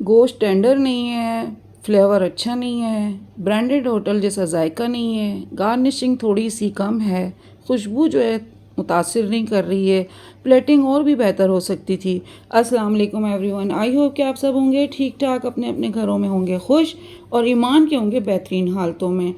गोश्त टेंडर नहीं है, फ्लेवर अच्छा नहीं है, ब्रांडेड होटल जैसा जायका नहीं है, गार्निशिंग थोड़ी सी कम है, खुशबू जो है मुतासिर नहीं कर रही है, प्लेटिंग और भी बेहतर हो सकती थी। अस्सलाम वालेकुम एवरीवन, आई होप कि आप सब होंगे ठीक ठाक, अपने अपने घरों में होंगे खुश और ईमान के होंगे बेहतरीन हालतों में।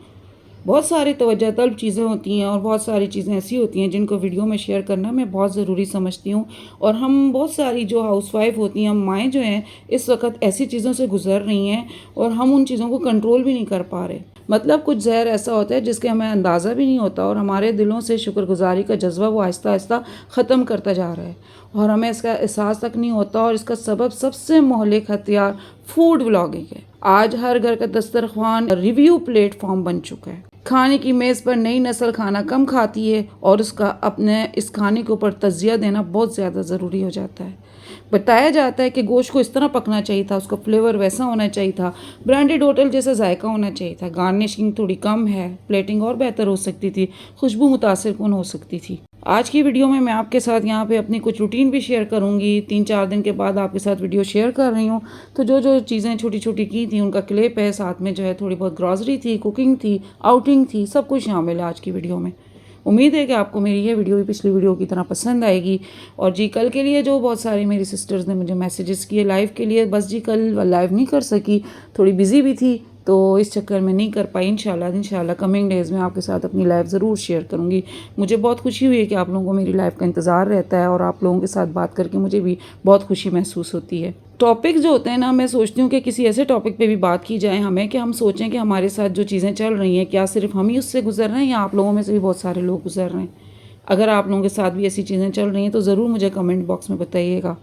बहुत सारी तवज्जो तलब चीज़ें होती हैं और बहुत सारी चीज़ें ऐसी होती हैं जिनको वीडियो में शेयर करना मैं बहुत ज़रूरी समझती हूँ। और हम बहुत सारी जो हाउसवाइफ होती हैं, हम माएँ जो हैं, इस वक्त ऐसी चीज़ों से गुजर रही हैं और हम उन चीज़ों को कंट्रोल भी नहीं कर पा रहे। मतलब कुछ ज़हर ऐसा होता है जिसके हमें अंदाज़ा भी नहीं होता और हमारे दिलों से शुक्रगुजारी का जज्बा वो आहिस्ता आहिस्ता ख़त्म करता जा रहा है और हमें इसका एहसास तक नहीं होता। और इसका सबब सबसे मोहलिक हथियार फूड व्लॉगिंग है। आज हर घर का दस्तरख्वान रिव्यू प्लेटफॉर्म बन चुका है। खाने की मेज़ पर नई नस्ल खाना कम खाती है और उसका अपने इस खाने के ऊपर तज़किया देना बहुत ज़्यादा ज़रूरी हो जाता है। बताया जाता है कि गोश्त को इस तरह पकना चाहिए था, उसका फ्लेवर वैसा होना चाहिए था, ब्रांडेड होटल जैसा जायका होना चाहिए था, गार्निशिंग थोड़ी कम है, प्लेटिंग और बेहतर हो सकती थी, खुशबू मुतासिर कौन हो सकती थी। आज की वीडियो में मैं आपके साथ यहाँ पे अपनी कुछ रूटीन भी शेयर करूँगी। 3-4 दिन के बाद आपके साथ वीडियो शेयर कर रही हूँ, तो जो जो चीज़ें छोटी छोटी की थी उनका क्लिप है, साथ में जो है थोड़ी बहुत ग्रॉसरी थी, कुकिंग थी, आउटिंग थी, सब कुछ शामिल है आज की वीडियो में। उम्मीद है कि आपको मेरी ये वीडियो भी पिछली वीडियो की तरह पसंद आएगी। और जी कल के लिए जो बहुत सारी मेरी सिस्टर्स ने मुझे मैसेजेस किए लाइव के लिए, बस जी कल लाइव नहीं कर सकी, थोड़ी बिजी भी थी तो इस चक्कर में नहीं कर पाई। इंशाल्लाह कमिंग डेज़ में आपके साथ अपनी लाइव ज़रूर शेयर करूँगी। मुझे बहुत खुशी हुई है कि आप लोगों को मेरी लाइव का इंतज़ार रहता है और आप लोगों के साथ बात करके मुझे भी बहुत खुशी महसूस होती है। टॉपिक जो होते हैं ना, मैं सोचती हूँ कि किसी ऐसे टॉपिक पे भी बात की जाए हमें कि हम सोचें कि हमारे साथ जो चीज़ें चल रही हैं क्या सिर्फ हम ही उससे गुजर रहे हैं या आप लोगों में से भी बहुत सारे लोग गुजर रहे हैं। अगर आप लोगों के साथ भी ऐसी चीज़ें चल रही हैं तो ज़रूर मुझे कमेंट बॉक्स में बताइएगा।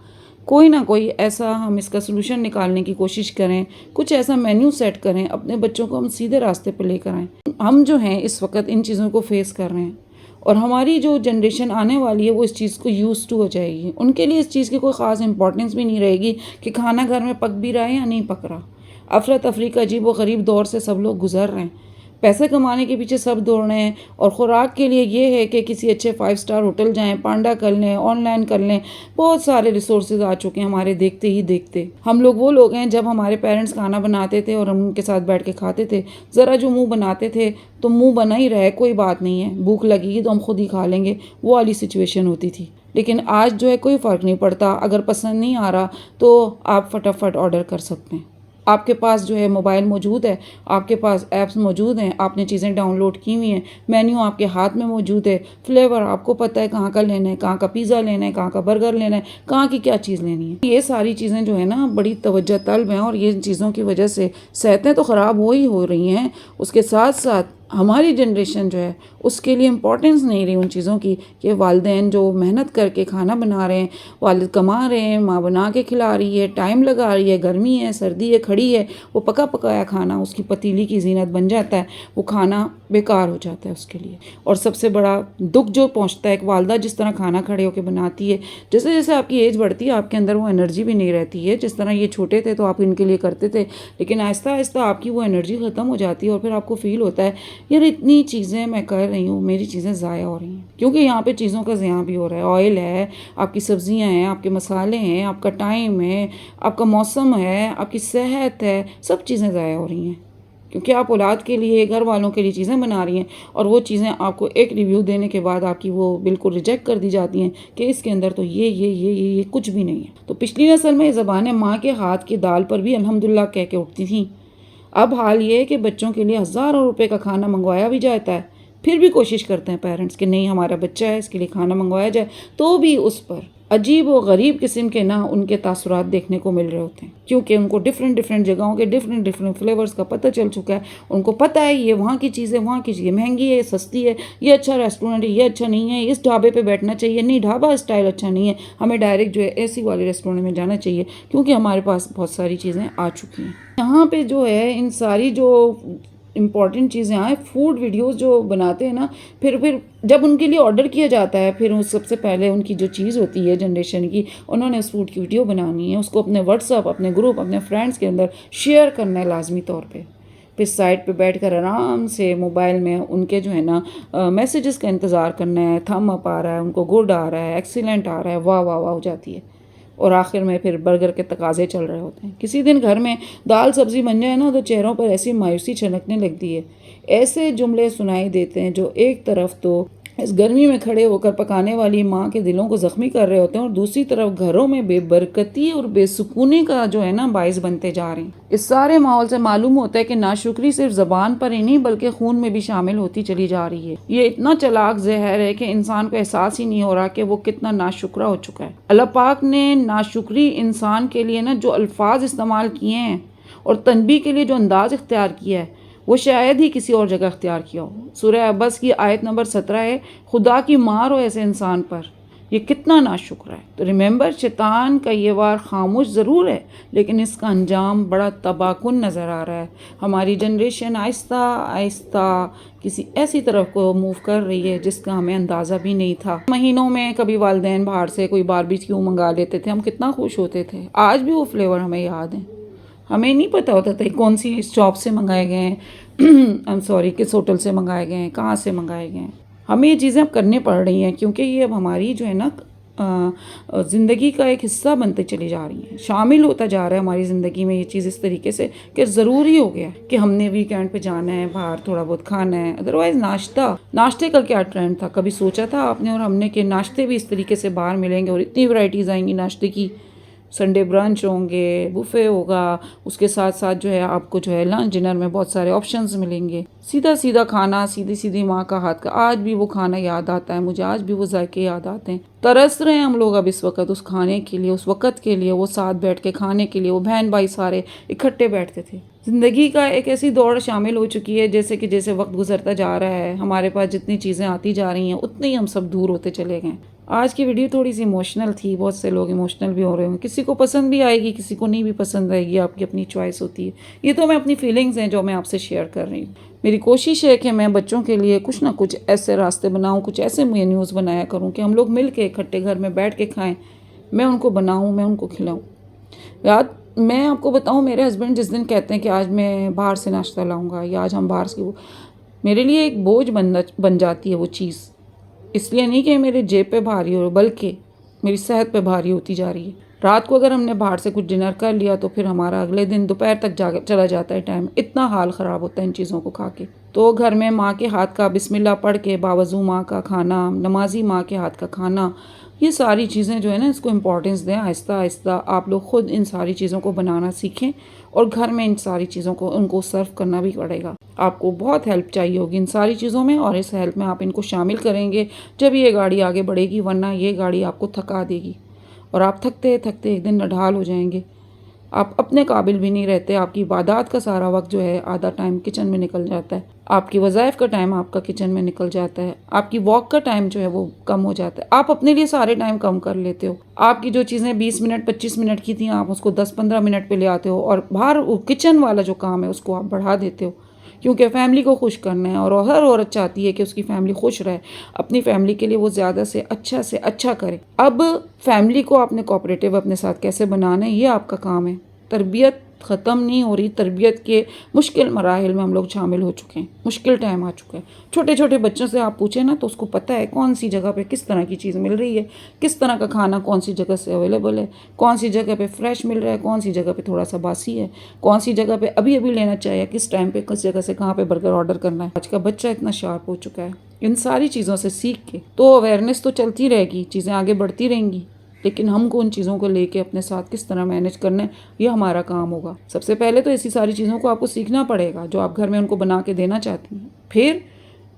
कोई ना कोई ऐसा हम इसका सलूशन निकालने की कोशिश करें, कुछ ऐसा मेन्यू सेट करें, अपने बच्चों को हम सीधे रास्ते पर लेकर आएँ। हम जो हैं इस वक्त इन चीज़ों को फेस कर रहे हैं और हमारी जो जनरेशन आने वाली है वो इस चीज़ को यूज़ टू हो जाएगी। उनके लिए इस चीज़ की कोई ख़ास इंपॉर्टेंस भी नहीं रहेगी कि खाना घर में पक भी रहा है या नहीं पक रहा। अफरा तफरी का अजीब व गरीब दौर से सब लोग गुजर रहे हैं। पैसे कमाने के पीछे सब दौड़ रहे हैं और ख़ुराक के लिए ये है कि किसी अच्छे 5 स्टार होटल जाएं, पांडा कर लें, ऑनलाइन कर लें। बहुत सारे रिसोर्सेज आ चुके हैं हमारे देखते ही देखते। हम लोग वो लोग हैं जब हमारे पेरेंट्स खाना बनाते थे और हम उनके साथ बैठ के खाते थे, ज़रा जो मुंह बनाते थे तो मुंह बना ही रहे, कोई बात नहीं है, भूख लगेगी तो हम खुद ही खा लेंगे, वो वाली सिचुएशन होती थी। लेकिन आज जो है कोई फ़र्क नहीं पड़ता, अगर पसंद नहीं आ रहा तो आप फटाफट ऑर्डर कर सकते हैं। आपके पास जो है मोबाइल मौजूद है, आपके पास ऐप्स मौजूद हैं, आपने चीज़ें डाउनलोड की हुई हैं, मेन्यू आपके हाथ में मौजूद है, फ्लेवर आपको पता है कहाँ का लेना है, कहाँ का पिज़्ज़ा लेना है, कहाँ का बर्गर लेना है, कहाँ की क्या चीज़ लेनी है। ये सारी चीज़ें जो है ना बड़ी तवज्जो तलब हैं और ये चीज़ों की वजह से सेहतें तो ख़राब हो रही हैं, उसके साथ साथ हमारी जनरेशन जो है उसके लिए इम्पोर्टेंस नहीं रही उन चीज़ों की कि वालिदैन जो मेहनत करके खाना बना रहे हैं, वालिद कमा रहे हैं, माँ बना के खिला रही है, टाइम लगा रही है, गर्मी है, सर्दी है, खड़ी है, वो पका पकाया खाना उसकी पतीली की जीनत बन जाता है, वो खाना बेकार हो जाता है उसके लिए। और सबसे बड़ा दुख जो पहुँचता है, एक वालदा जिस तरह खाना खड़े होकर बनाती है, जैसे जैसे आपकी एज बढ़ती है आपके अंदर वो एनर्जी भी नहीं रहती है। जिस तरह ये छोटे थे तो आप इनके लिए करते थे, लेकिन आहिस्ता आहिस्ता आपकी वो एनर्जी ख़त्म हो जाती है और फिर आपको फील होता है यार इतनी चीज़ें मैं कर रही हूँ, मेरी चीज़ें ज़ाया हो रही हैं। क्योंकि यहाँ पे चीज़ों का ज़ियाँ भी हो रहा है, ऑयल है, आपकी सब्जियाँ हैं, आपके मसाले हैं, आपका टाइम है, आपका मौसम है, आपकी सेहत है, सब चीज़ें ज़ाया हो रही हैं। क्योंकि आप औलाद के लिए, घर वालों के लिए चीज़ें बना रही हैं और वो चीज़ें आपको एक रिव्यू देने के बाद आपकी वो बिल्कुल रिजेक्ट कर दी जाती हैं कि इसके अंदर तो ये कुछ भी नहीं है। तो पिछली नस्ल में ये ज़बानें माँ के हाथ की दाल पर भी अल्हम्दुलिल्लाह कह के उठती थीं। अब हाल ये है कि बच्चों के लिए हज़ारों रुपए का खाना मंगवाया भी जाता है, फिर भी कोशिश करते हैं पेरेंट्स कि नहीं हमारा बच्चा है इसके लिए खाना मंगवाया जाए, तो भी उस पर अजीब व गरीब किस्म के ना उनके तासुरात देखने को मिल रहे होते हैं। क्योंकि उनको डिफरेंट जगहों के डिफरेंट फ्लेवर्स का पता चल चुका है। उनको पता है ये वहाँ की चीज़ है, वहाँ की चीज़ महंगी है, सस्ती है, ये अच्छा रेस्टोरेंट है, ये अच्छा नहीं है, इस ढाबे पे बैठना चाहिए, नहीं ढाबा स्टाइल अच्छा नहीं है, हमें डायरेक्ट जो है एसी वाले रेस्टोरेंट में जाना चाहिए क्योंकि हमारे पास बहुत सारी चीज़ें आ चुकी हैं। यहाँ पे जो है इन सारी जो इम्पॉर्टेंट चीज़ें आए, फूड वीडियोस जो बनाते हैं ना, फिर जब उनके लिए ऑर्डर किया जाता है, फिर उस सबसे पहले उनकी जो चीज़ होती है जनरेशन की, उन्होंने उस फूड की वीडियो बनानी है, उसको अपने व्हाट्सअप, अपने ग्रुप, अपने फ्रेंड्स के अंदर शेयर करना है लाजमी तौर पे। फिर साइड पे बैठकर आराम से मोबाइल में उनके जो है ना मैसेजेस का इंतज़ार करना है, थम अप आ रहा है, उनको गुड आ रहा है, एक्सीलेंट आ रहा है, वाह वाह वाह हो जाती है। और आखिर में फिर बर्गर के तकाजे चल रहे होते हैं। किसी दिन घर में दाल सब्जी बन जाए ना तो चेहरों पर ऐसी मायूसी छलकने लगती है। ऐसे जुमले सुनाई देते हैं जो एक तरफ तो इस गर्मी में खड़े होकर पकाने वाली माँ के दिलों को जख्मी कर रहे होते हैं और दूसरी तरफ घरों में बेबरकती और बेसुकूनी का जो है ना बाइस बनते जा रहे हैं। इस सारे माहौल से मालूम होता है कि नाशुक्री सिर्फ जबान पर ही नहीं बल्कि खून में भी शामिल होती चली जा रही है। ये इतना चलाक जहर है कि इंसान को एहसास ही नहीं हो रहा कि वो कितना नाशुक्रा हो चुका है। अल्लाह पाक ने नाशुक्री इंसान के लिए ना जो अल्फाज इस्तेमाल किए हैं और तनबीह के लिए जो अंदाज इख्तियार किया है वो शायद ही किसी और जगह अख्तियार किया हो। सूरह अब्बस की आयत नंबर 17 है, खुदा की मार हो ऐसे इंसान पर, ये कितना नाशुक्र है। तो रिमेंबर, शैतान का ये वार खामोश ज़रूर है लेकिन इसका अंजाम बड़ा तबाहकुन नज़र आ रहा है। हमारी जनरेशन आहिस्ता आहिस्ता किसी ऐसी तरफ को मूव कर रही है जिसका हमें अंदाज़ा भी नहीं था। महीनों में कभी वालिदैन बाहर से कोई बारबेक्यू मंगा लेते थे, हम कितना खुश होते थे। आज भी वो फ्लेवर हमें याद हैं। हमें नहीं पता होता था कौन सी शॉप से मंगाए गए हैं, आई एम सॉरी, किस होटल से मंगाए गए हैं, कहाँ से मंगाए गए हैं। हमें ये चीज़ें अब करनी पड़ रही हैं क्योंकि ये अब हमारी जो है ना ज़िंदगी का एक हिस्सा बनते चली जा रही हैं। शामिल होता जा रहा है हमारी ज़िंदगी में ये चीज़ इस तरीके से कि ज़रूरी हो गया कि हमने वीकेंड पे जाना है, बाहर थोड़ा बहुत खाना है। अदरवाइज़ नाश्ते का क्या ट्रेंड था? कभी सोचा था आपने और हमने कि नाश्ते भी इस तरीके से बाहर मिलेंगे और इतनी वैरायटीज़ आएंगी नाश्ते की। संडे ब्रंच होंगे, बुफे होगा, उसके साथ साथ जो है आपको जो है लंच डिनर में बहुत सारे ऑप्शंस मिलेंगे। सीधा सीधा खाना, सीधी सीधी माँ का हाथ का, आज भी वो खाना याद आता है मुझे, आज भी वो जायके याद आते हैं। तरस रहे हैं हम लोग अब इस वक्त उस खाने के लिए, उस वक़्त के लिए, वो साथ बैठ के खाने के लिए, वो बहन भाई सारे इकट्ठे बैठते थे। ज़िंदगी का एक ऐसी दौड़ शामिल हो चुकी है जैसे कि जैसे वक्त गुजरता जा रहा है हमारे पास जितनी चीज़ें आती जा रही हैं उतने ही हम सब दूर होते चले गए। आज की वीडियो थोड़ी सी इमोशनल थी, बहुत से लोग इमोशनल भी हो रहे होंगे, किसी को पसंद भी आएगी, किसी को नहीं भी पसंद आएगी, आपकी अपनी चॉइस होती है। ये तो मैं अपनी फीलिंग्स हैं जो मैं आपसे शेयर कर रही हूँ। मेरी कोशिश है कि मैं बच्चों के लिए कुछ ना कुछ ऐसे रास्ते बनाऊँ, कुछ ऐसे मेन्यूज़ बनाया करूँ कि हम लोग मिल के इकट्ठे घर में बैठ के खाएँ, मैं उनको बनाऊँ, मैं उनको खिलाऊँ। याद मैं आपको बताऊँ, मेरे हस्बैंड जिस दिन कहते हैं कि आज मैं बाहर से नाश्ता लाऊंगा या आज हम बाहर से, वो मेरे लिए एक बोझ बन जाती है वो चीज़। इसलिए नहीं कि मेरे जेब पे भारी हो बल्कि मेरी सेहत पे भारी होती जा रही है। रात को अगर हमने बाहर से कुछ डिनर कर लिया तो फिर हमारा अगले दिन दोपहर तक चला जाता है टाइम, इतना हाल ख़राब होता है इन चीज़ों को खा के। तो घर में माँ के हाथ का बिस्मिल्लाह पढ़ के बावजू माँ का खाना, नमाजी माँ के हाथ का खाना, ये सारी चीज़ें जो है ना इसको इम्पोर्टेंस दें। आहिस्ता आहिस्ता आप लोग खुद इन सारी चीज़ों को बनाना सीखें और घर में इन सारी चीज़ों को उनको सर्व करना भी पड़ेगा। आपको बहुत हेल्प चाहिए होगी इन सारी चीज़ों में और इस हेल्प में आप इनको शामिल करेंगे जब ये गाड़ी आगे बढ़ेगी, वरना ये गाड़ी आपको थका देगी और आप थकते थकते एक दिन नढाल हो जाएंगे। आप अपने काबिल भी नहीं रहते। आपकी इबादत का सारा वक्त जो है आधा टाइम किचन में निकल जाता है, आपकी वज़ाइफ का टाइम आपका किचन में निकल जाता है, आपकी वॉक का टाइम जो है वो कम हो जाता है। आप अपने लिए सारे टाइम कम कर लेते हो। आपकी जो चीज़ें 20 मिनट 25 मिनट की थी आप उसको 10-15 मिनट पे ले आते हो और बाहर किचन वाला जो काम है उसको आप बढ़ा देते हो क्योंकि फैमिली को खुश करना है और हर औरत चाहती है कि उसकी फैमिली खुश रहे, अपनी फैमिली के लिए वो ज़्यादा से अच्छा करे। अब फैमिली को आपने कोऑपरेटिव अपने साथ कैसे बनाना है ये आपका काम है। तरबियत ख़त्म नहीं हो रही, तरबियत के मुश्किल मराहिल में हम लोग शामिल हो चुके हैं, मुश्किल टाइम आ चुका है। छोटे छोटे बच्चों से आप पूछें ना तो उसको पता है कौन सी जगह पे किस तरह की चीज़ मिल रही है, किस तरह का खाना कौन सी जगह से अवेलेबल है, कौन सी जगह पे फ्रेश मिल रहा है, कौन सी जगह पे थोड़ा सा बासी है, कौन सी जगह पे अभी अभी लेना चाहिए, किस टाइम पे किस जगह से कहाँ पे बर्गर ऑर्डर करना है। आज का बच्चा इतना शार्प हो चुका है इन सारी चीज़ों से सीख के। तो अवेयरनेस तो चलती रहेगी, चीज़ें आगे बढ़ती रहेंगी, लेकिन हमको उन चीज़ों को लेके अपने साथ किस तरह मैनेज करना है ये हमारा काम होगा। सबसे पहले तो ऐसी सारी चीज़ों को आपको सीखना पड़ेगा जो आप घर में उनको बना के देना चाहती हैं। फिर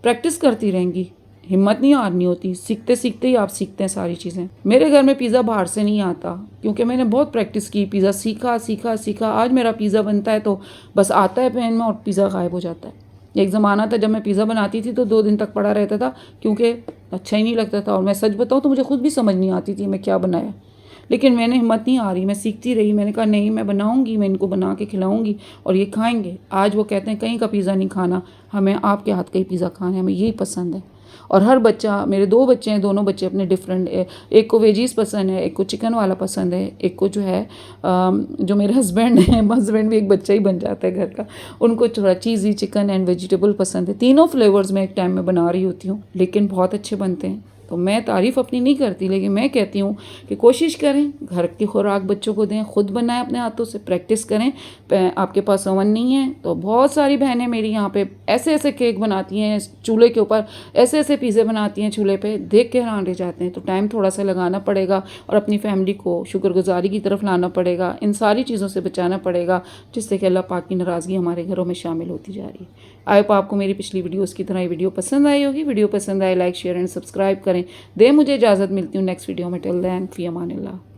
प्रैक्टिस करती रहेंगी, हिम्मत नहीं हारनी होती, सीखते सीखते ही आप सीखते हैं सारी चीज़ें। मेरे घर में पिज़्ज़ा बाहर से नहीं आता क्योंकि मैंने बहुत प्रैक्टिस की, पिज़्ज़ा सीखा। आज मेरा पिज़्ज़ा बनता है तो बस आता है पैन में और पिज़्ज़ा गायब हो जाता है। एक ज़माना था जब मैं पिज़्ज़ा बनाती थी तो 2 दिन तक पड़ा रहता था क्योंकि अच्छा ही नहीं लगता था और मैं सच बताऊँ तो मुझे खुद भी समझ नहीं आती थी मैं क्या बनाया। लेकिन मैंने हिम्मत नहीं हारी, मैं सीखती रही। मैंने कहा नहीं, मैं बनाऊंगी, मैं इनको बना के खिलाऊंगी और ये खाएंगे। आज वो कहते हैं कहीं का पिज़्ज़ा नहीं खाना, हमें आपके हाथ का ही पिज़्ज़ा खाना है, हमें यही पसंद है। और हर बच्चा, मेरे 2 बच्चे हैं, दोनों बच्चे अपने डिफरेंट, एक को वेजीज पसंद है, एक को चिकन वाला पसंद है, एक को जो है जो मेरे हस्बैंड हैं, हस्बैंड भी एक बच्चा ही बन जाता है घर का, उनको थोड़ा चीज़ी चिकन एंड वेजिटेबल पसंद है। तीनों फ्लेवर्स में एक टाइम में बना रही होती हूँ लेकिन बहुत अच्छे बनते हैं। तो मैं तारीफ़ अपनी नहीं करती, लेकिन मैं कहती हूँ कि कोशिश करें घर की खुराक बच्चों को दें, खुद बनाएं अपने हाथों से, प्रैक्टिस करें। आपके पास ओवन नहीं है तो बहुत सारी बहनें मेरी यहाँ पे ऐसे ऐसे केक बनाती हैं चूल्हे के ऊपर, ऐसे ऐसे पिज़्ज़े बनाती हैं चूल्हे पे, देख के हैरान रह जाते हैं। तो टाइम थोड़ा सा लगाना पड़ेगा और अपनी फैमिली को शुक्रगुजारी की तरफ लाना पड़ेगा, इन सारी चीज़ों से बचाना पड़ेगा जिससे कि अल्लाह पाक की नाराज़गी हमारे घरों में शामिल होती जा रही है। आई होप आपको मेरी पिछली वीडियोस की तरह ये वीडियो पसंद आई होगी। वीडियो पसंद आए लाइक शेयर एंड सब्सक्राइब करें। दे मुझे इजाज़त, मिलती हूँ नेक्स्ट वीडियो में। टिल देन फी अमानिल्लाह।